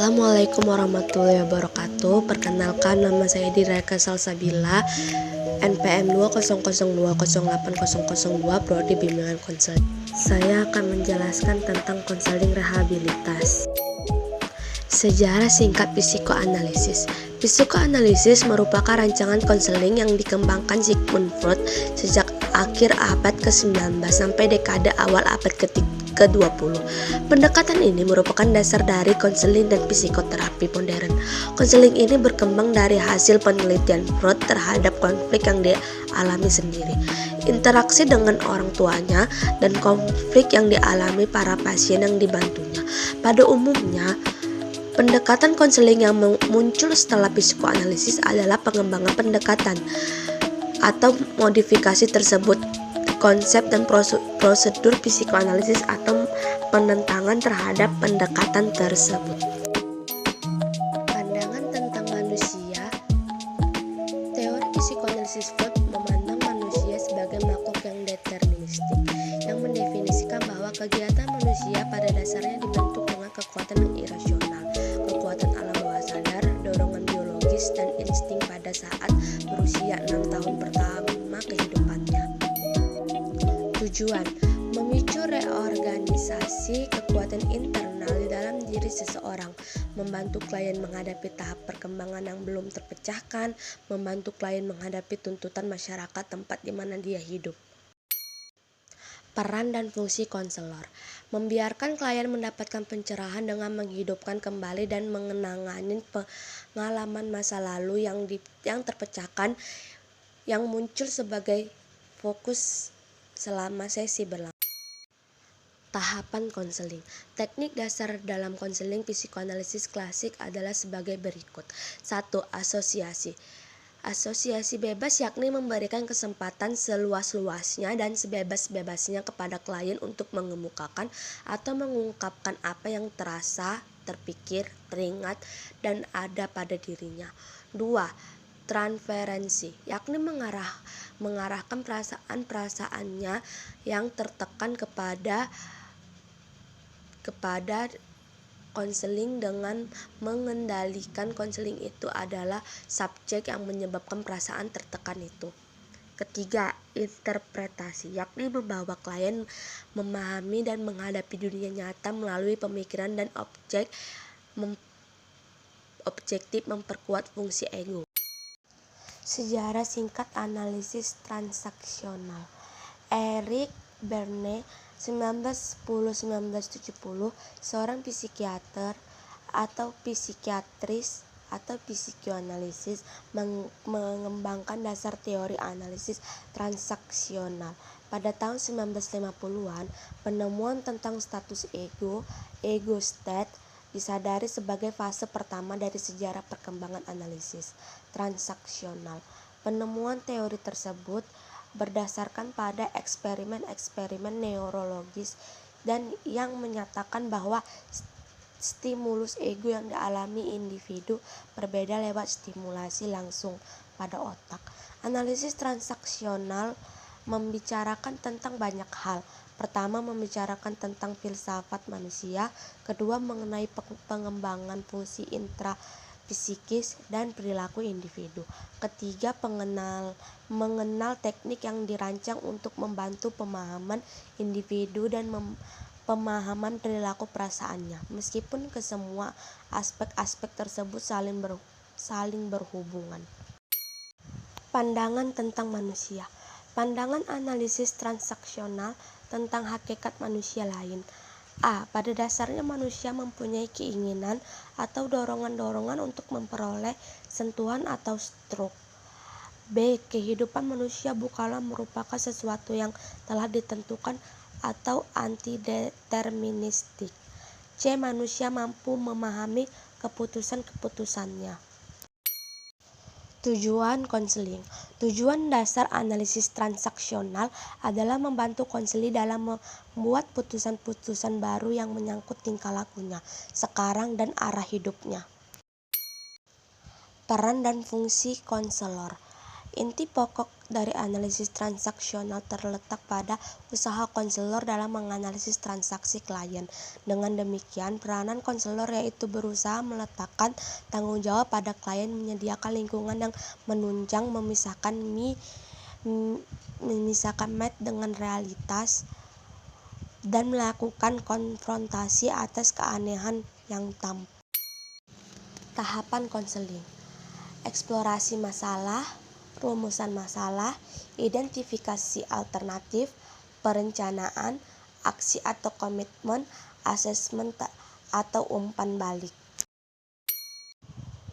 Assalamualaikum warahmatullahi wabarakatuh. Perkenalkan, nama saya Direka Salsabila, NPM 200208002, Prodi Bimbingan Konseling. Saya akan menjelaskan tentang konseling rehabilitas. Sejarah singkat psikoanalisis. Psikoanalisis merupakan rancangan konseling yang dikembangkan Sigmund Freud sejak akhir abad ke-19 sampai dekade awal abad ke-20. Pendekatan ini merupakan dasar dari konseling dan psikoterapi modern. Konseling ini berkembang dari hasil penelitian Freud terhadap konflik yang dialami sendiri, interaksi dengan orang tuanya, dan konflik yang dialami para pasien yang dibantunya. Pada umumnya, pendekatan konseling yang muncul setelah psikoanalisis adalah pengembangan pendekatan atau modifikasi tersebut, konsep dan prosedur psikoanalisis atau penentangan terhadap pendekatan tersebut. Pandangan tentang manusia. Teori psikoanalisis Freud memandang manusia sebagai makhluk yang deterministik, yang mendefinisikan bahwa kegiatan manusia pada dasarnya dibentuk dengan kekuatan yang irasional, kekuatan alam bawah sadar, dorongan biologis, dan insting pada saat berusia 6 tahun pertama kehidupannya. Tujuan: memicu reorganisasi kekuatan internal di dalam diri seseorang, membantu klien menghadapi tahap perkembangan yang belum terpecahkan, membantu klien menghadapi tuntutan masyarakat tempat di mana dia hidup. Peran dan fungsi konselor: membiarkan klien mendapatkan pencerahan dengan menghidupkan kembali dan mengenangani pengalaman masa lalu yang terpecahkan yang muncul sebagai fokus selama sesi berlangsung. Tahapan konseling. Teknik dasar dalam konseling psikoanalisis klasik adalah sebagai berikut. 1. Asosiasi. Asosiasi bebas yakni memberikan kesempatan seluas-luasnya dan sebebas-bebasnya kepada klien untuk mengemukakan atau mengungkapkan apa yang terasa, terpikir, teringat, dan ada pada dirinya. 2. Transferensi, yakni mengarahkan perasaan-perasaannya yang tertekan kepada konseling dengan mengendalikan konseling itu adalah subjek yang menyebabkan perasaan tertekan itu. Ketiga, interpretasi, yakni membawa klien memahami dan menghadapi dunia nyata melalui pemikiran dan objektif memperkuat fungsi ego. Sejarah singkat analisis transaksional. Eric Berne 1910-1970, seorang psikiater atau psikiatris atau psikoanalisis, mengembangkan dasar teori analisis transaksional. Pada tahun 1950-an, penemuan tentang status ego state, disadari sebagai fase pertama dari sejarah perkembangan analisis transaksional. Penemuan teori tersebut berdasarkan pada eksperimen neurologis dan yang menyatakan bahwa stimulus ego yang dialami individu berbeda lewat stimulasi langsung pada otak. Analisis transaksional membicarakan tentang banyak hal. Pertama, membicarakan tentang filsafat manusia. Kedua, mengenai pengembangan fungsi intrapsikis dan perilaku individu. Ketiga, mengenal teknik yang dirancang untuk membantu pemahaman individu dan pemahaman perilaku perasaannya, meskipun kesemua aspek-aspek tersebut saling berhubungan. Pandangan tentang manusia. Pandangan analisis transaksional tentang hakikat manusia lain. A. Pada dasarnya manusia mempunyai keinginan atau dorongan-dorongan untuk memperoleh sentuhan atau stroke. B. Kehidupan manusia bukanlah merupakan sesuatu yang telah ditentukan atau antideterministik. C. Manusia mampu memahami keputusan-keputusannya. Tujuan konseling. Tujuan dasar analisis transaksional adalah membantu konseling dalam membuat putusan-putusan baru yang menyangkut tingkah lakunya, sekarang dan arah hidupnya. Peran dan fungsi konselor. Inti pokok dari analisis transaksional terletak pada usaha konselor dalam menganalisis transaksi klien. Dengan demikian, peranan konselor yaitu berusaha meletakkan tanggung jawab pada klien, menyediakan lingkungan yang menunjang, memisahkan mat dengan realitas, dan melakukan konfrontasi atas keanehan yang tampak. Tahapan konseling: eksplorasi masalah, rumusan masalah, identifikasi alternatif, perencanaan, aksi atau komitmen, asesmen atau umpan balik.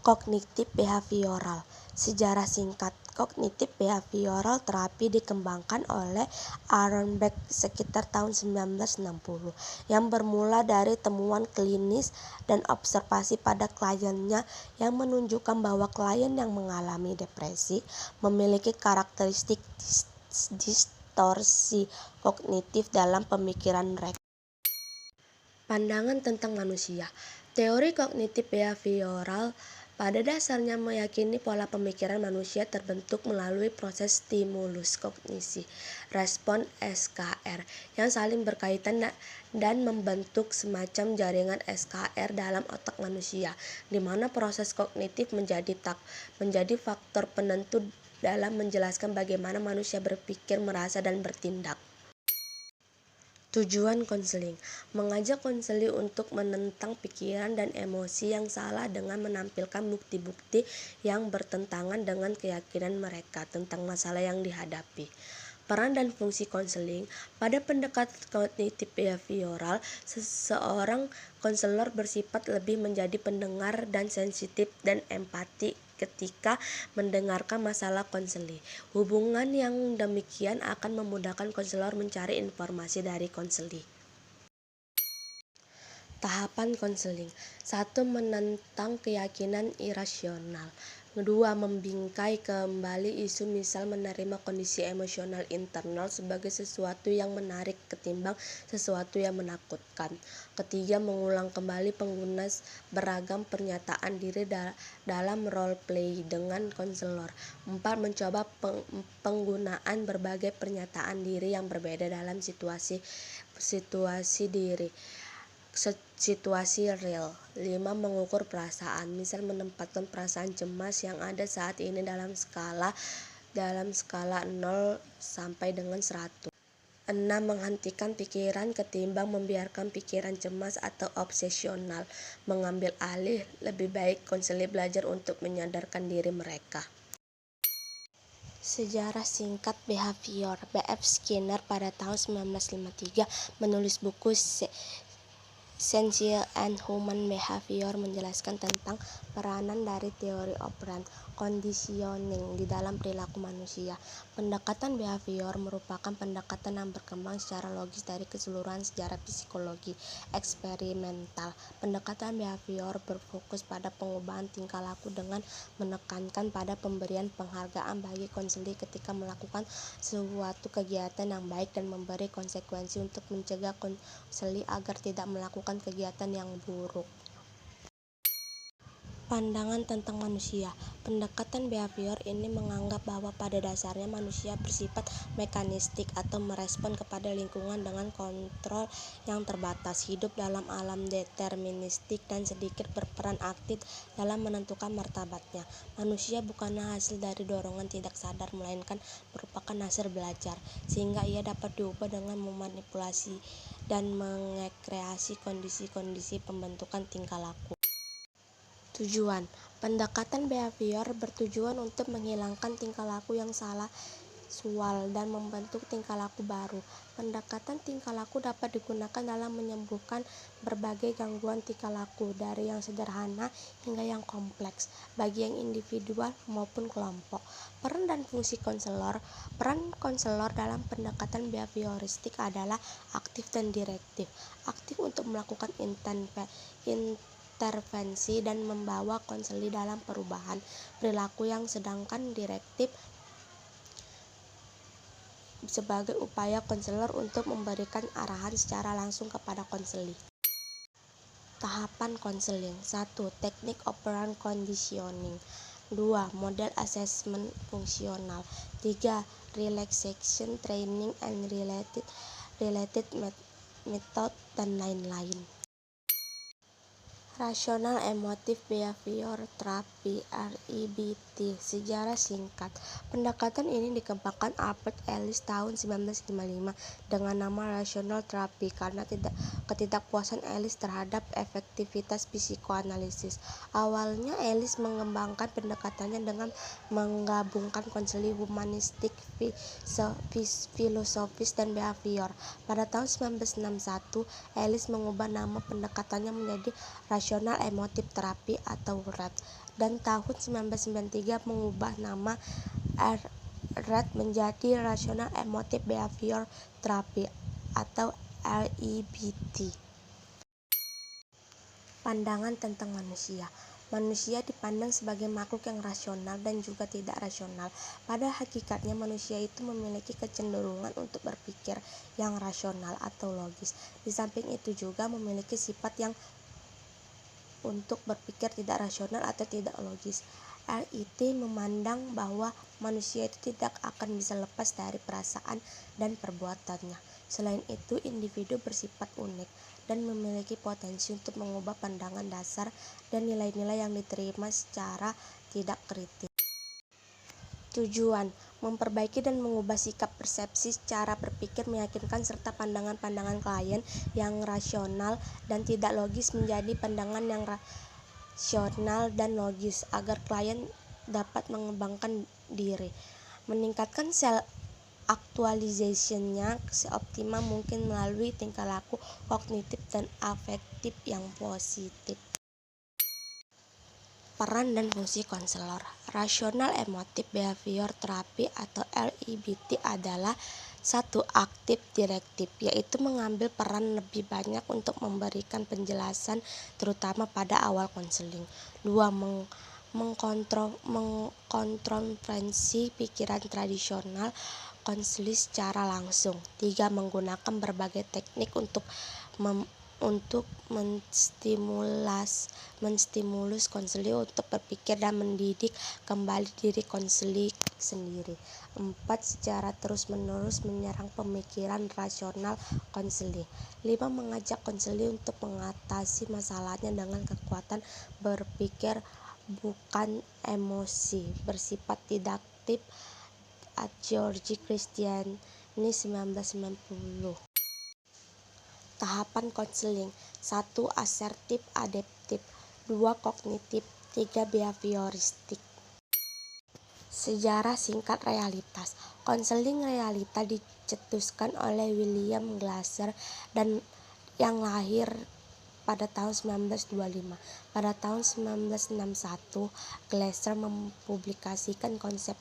Kognitif behavioral. Sejarah singkat. Kognitif behavioral terapi dikembangkan oleh Aaron Beck sekitar tahun 1960 yang bermula dari temuan klinis dan observasi pada kliennya yang menunjukkan bahwa klien yang mengalami depresi memiliki karakteristik distorsi kognitif dalam pemikiran mereka. Pandangan tentang manusia. Teori kognitif behavioral pada dasarnya meyakini pola pemikiran manusia terbentuk melalui proses stimulus kognisi respon SKR yang saling berkaitan dan membentuk semacam jaringan SKR dalam otak manusia, di mana proses kognitif menjadi faktor penentu dalam menjelaskan bagaimana manusia berpikir, merasa, dan bertindak. Tujuan konseling: mengajak konseli untuk menentang pikiran dan emosi yang salah dengan menampilkan bukti-bukti yang bertentangan dengan keyakinan mereka tentang masalah yang dihadapi. Peran dan fungsi konseling. Pada pendekatan kognitif behavioral, seseorang konselor bersifat lebih menjadi pendengar dan sensitif dan empati ketika mendengarkan masalah konseli. Hubungan yang demikian akan memudahkan konselor mencari informasi dari konseli. Tahapan konseling: 1. Menentang keyakinan irasional. 2. Membingkai kembali isu, misal menerima kondisi emosional internal sebagai sesuatu yang menarik ketimbang sesuatu yang menakutkan. 3. Mengulang kembali pengguna beragam pernyataan diri dalam role play dengan konselor. 4. Mencoba penggunaan berbagai pernyataan diri yang berbeda dalam situasi real. 5. Mengukur perasaan, misal menempatkan perasaan cemas yang ada saat ini dalam skala 0 sampai dengan 100. 6. Menghentikan pikiran ketimbang membiarkan pikiran cemas atau obsesional mengambil alih. Lebih baik konseli belajar untuk menyadarkan diri mereka. Sejarah singkat behavior. B.F. Skinner pada tahun 1953 menulis buku Essential and Human Behavior, menjelaskan tentang peranan dari teori operan conditioning di dalam perilaku manusia. Pendekatan behavior merupakan pendekatan yang berkembang secara logis dari keseluruhan sejarah psikologi eksperimental. Pendekatan behavior berfokus pada pengubahan tingkah laku dengan menekankan pada pemberian penghargaan bagi konseli ketika melakukan suatu kegiatan yang baik dan memberi konsekuensi untuk mencegah konseli agar tidak melakukan kegiatan yang buruk. Pandangan tentang manusia. Pendekatan behavior ini menganggap bahwa pada dasarnya manusia bersifat mekanistik atau merespon kepada lingkungan dengan kontrol yang terbatas, hidup dalam alam deterministik, dan sedikit berperan aktif dalam menentukan martabatnya. Manusia bukanlah hasil dari dorongan tidak sadar, melainkan merupakan hasil belajar, sehingga ia dapat diubah dengan memanipulasi dan mengekreasi kondisi-kondisi pembentukan tingkah laku. Tujuan. Pendekatan behavior bertujuan untuk menghilangkan tingkah laku yang salah dan membentuk tingkah laku baru. Pendekatan tingkah laku dapat digunakan dalam menyembuhkan berbagai gangguan tingkah laku, dari yang sederhana hingga yang kompleks, bagi yang individual maupun kelompok. Peran dan fungsi konselor. Peran konselor dalam pendekatan behavioristik adalah aktif dan direktif. Aktif untuk melakukan intervensi dan membawa konseli dalam perubahan perilaku sedangkan direktif sebagai upaya konselor untuk memberikan arahan secara langsung kepada konseli. Tahapan konseling. 1. Teknik operan conditioning. 2. Model assessment fungsional. 3. Relaxation training and related method dan lain-lain. Rational Emotive Behavior Therapy (REBT). Sejarah singkat. Pendekatan ini dikembangkan Albert Ellis tahun 1955 dengan nama Rational Therapy karena ketidakpuasan Ellis terhadap efektivitas psikoanalisis. Awalnya Ellis mengembangkan pendekatannya dengan menggabungkan konseling humanistik, filosofis, dan behavior. Pada tahun 1961, Ellis mengubah nama pendekatannya menjadi Rational Emotive Therapy atau RET, dan tahun 1993 mengubah nama RET menjadi Rational Emotive Behavior Therapy atau REBT. Pandangan tentang manusia. Manusia dipandang sebagai makhluk yang rasional dan juga tidak rasional. Pada hakikatnya manusia itu memiliki kecenderungan untuk berpikir yang rasional atau logis. Di samping itu juga memiliki sifat yang untuk berpikir tidak rasional atau tidak logis. RET memandang bahwa manusia itu tidak akan bisa lepas dari perasaan dan perbuatannya. Selain itu, individu bersifat unik dan memiliki potensi untuk mengubah pandangan dasar dan nilai-nilai yang diterima secara tidak kritis. Tujuan: memperbaiki dan mengubah sikap persepsi, cara berpikir meyakinkan serta pandangan-pandangan klien yang rasional dan tidak logis menjadi pandangan yang rasional dan logis agar klien dapat mengembangkan diri. Meningkatkan self-actualization-nya seoptimal mungkin melalui tingkah laku kognitif dan afektif yang positif. Peran dan fungsi konselor. Rational Emotive Behavior Therapy atau REBT adalah 1. Aktif direktif, yaitu mengambil peran lebih banyak untuk memberikan penjelasan terutama pada awal konseling. 2. Mengkonfrontasi pikiran tradisional konseling secara langsung. 3. Menggunakan berbagai teknik untuk menstimulus konseling untuk berpikir dan mendidik kembali diri konseling sendiri. 4. Secara terus-menerus menyerang pemikiran rasional konseling. 5. Mengajak konseling untuk mengatasi masalahnya dengan kekuatan berpikir bukan emosi, bersifat didaktif. George Christian, 1990. Tahapan konseling. 1. Asertif adaptif. 2. Kognitif. 3. Behavioristik. Sejarah singkat realitas. Konseling realita dicetuskan oleh William Glasser dan yang lahir pada tahun 1925. Pada tahun 1961, Glasser mempublikasikan konsep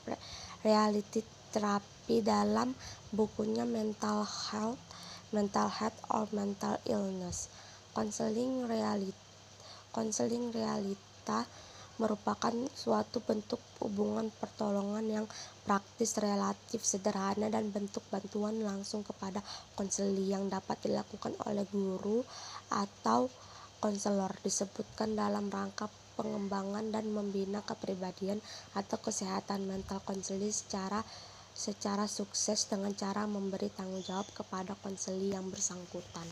reality therapy dalam bukunya Mental Health or Mental Illness. Konseling realita merupakan suatu bentuk hubungan pertolongan yang praktis, relatif sederhana, dan bentuk bantuan langsung kepada konseli yang dapat dilakukan oleh guru atau konselor. Disebutkan dalam rangka pengembangan dan membina kepribadian atau kesehatan mental konseli secara sukses dengan cara memberi tanggung jawab kepada konseli yang bersangkutan.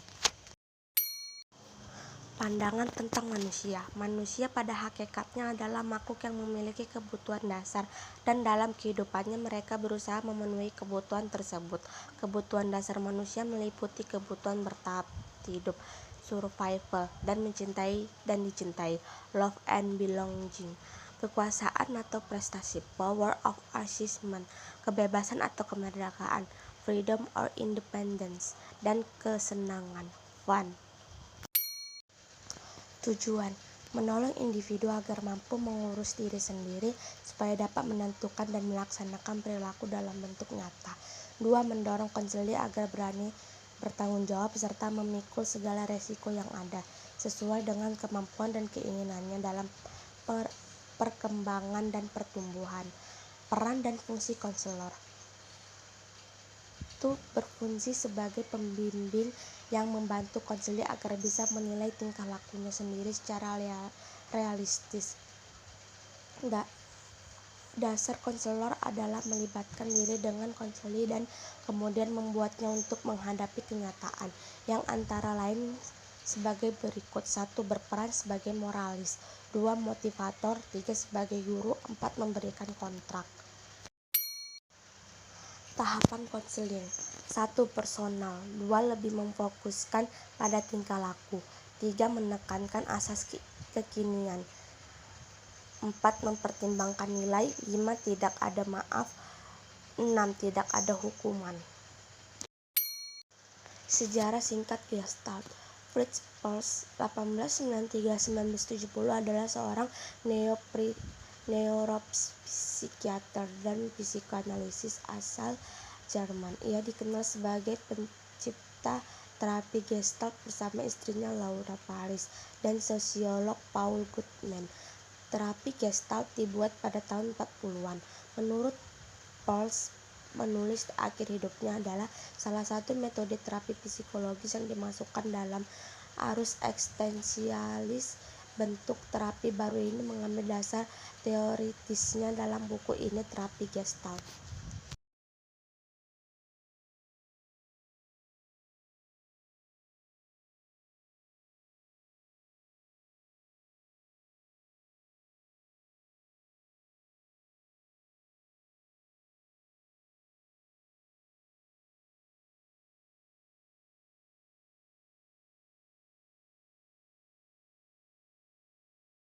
Pandangan tentang manusia. Manusia pada hakikatnya adalah makhluk yang memiliki kebutuhan dasar dan dalam kehidupannya mereka berusaha memenuhi kebutuhan tersebut. Kebutuhan dasar manusia meliputi kebutuhan bertahap hidup, survival, dan mencintai dan dicintai, love and belonging, kekuasaan atau prestasi, power of achievement, kebebasan atau kemerdekaan, freedom or independence, dan kesenangan, fun. Tujuan: menolong individu agar mampu mengurus diri sendiri supaya dapat menentukan dan melaksanakan perilaku dalam bentuk nyata. 2. Mendorong konseli agar berani bertanggung jawab serta memikul segala resiko yang ada sesuai dengan kemampuan dan keinginannya dalam perkembangan dan pertumbuhan. Peran dan fungsi konselor. Itu berfungsi sebagai pembimbing yang membantu konseli agar bisa menilai tingkah lakunya sendiri secara realistis Dasar konselor adalah melibatkan diri dengan konseli dan kemudian membuatnya untuk menghadapi kenyataan, yang antara lain sebagai berikut: 1. Berperan sebagai moralis, 2. Motivator, 3. Sebagai guru, 4. Memberikan kontrak. Tahapan konseling: 1. Personal, 2. Lebih memfokuskan pada tingkah laku, 3. Menekankan asas kekinian, 4. Mempertimbangkan nilai, 5. Tidak ada maaf, 6. Tidak ada hukuman. Sejarah singkat Gestalt. Fritz Perls (1893–1970) adalah seorang neuropsikiater dan psikoanalisis asal Jerman. Ia dikenal sebagai pencipta terapi Gestalt bersama istrinya Laura Paris dan sosiolog Paul Goodman. Terapi Gestalt dibuat pada tahun 40-an. Menurut Perls, menulis akhir hidupnya adalah salah satu metode terapi psikologis yang dimasukkan dalam arus eksistensialis. Bentuk terapi baru ini mengambil dasar teoritisnya dalam buku ini, Terapi Gestalt.